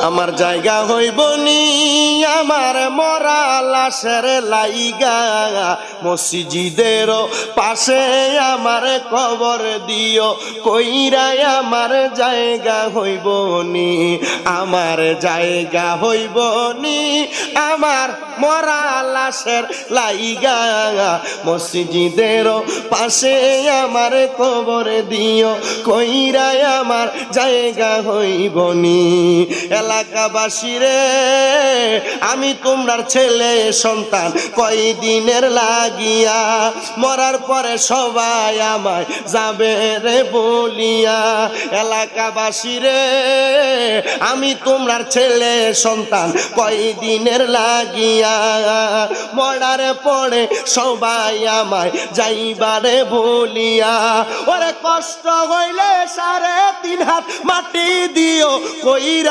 আমার জায়গা হইব নি আমার মরা লাশের লাইগা মসজিদের পাশে আমার কবর দিও কইরা আমার জায়গা হইব নি আমার জায়গা হইব নি আমার মরা লাশের লাইগা মসজিদের পাশে আমার কবর দিও কইরা আমার জায়গা হইব নি এলাকাবাসী রে আমি তোমরার ছেলে সন্তান কয়দিনের লাগিয়া মরার পরে সবাই আমায় যাবে রে বলিয়া এলাকাবাসী রে আমি তোমরার ছেলে সন্তান কয়দিনের লাগিয়া মরার পরে সবাই আমায় যাইবারে বলিয়া ওরে কষ্ট হইলে 3.5 হাত মাটি দিও কইরা